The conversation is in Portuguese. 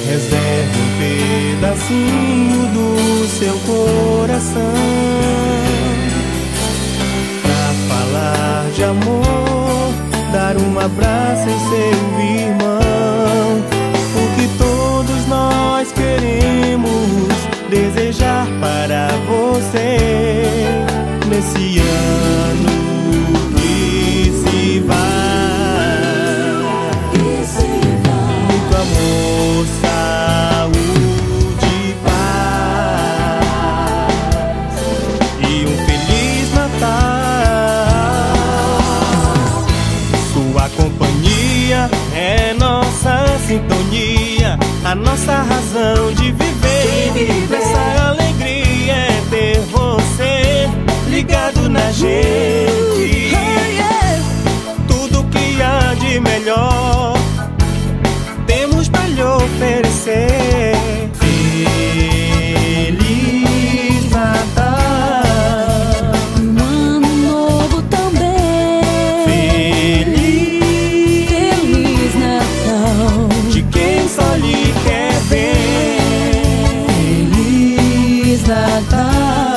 Reserve um pedacinho do seu coração pra falar de amor, dar um abraço em seu irmão. O que todos nós queremos desejar para você nesse ano que se vai. Muito amor, saúde, paz e um Feliz Natal. Sua companhia é nossa sintonia, a nossa razão de viver. Essa alegria é ter você ligado na gente. Tudo que há de melhor temos pra lhe oferecer. Feliz Natal, um ano novo também. Feliz Natal, de quem só lhe quer bem. Feliz Natal.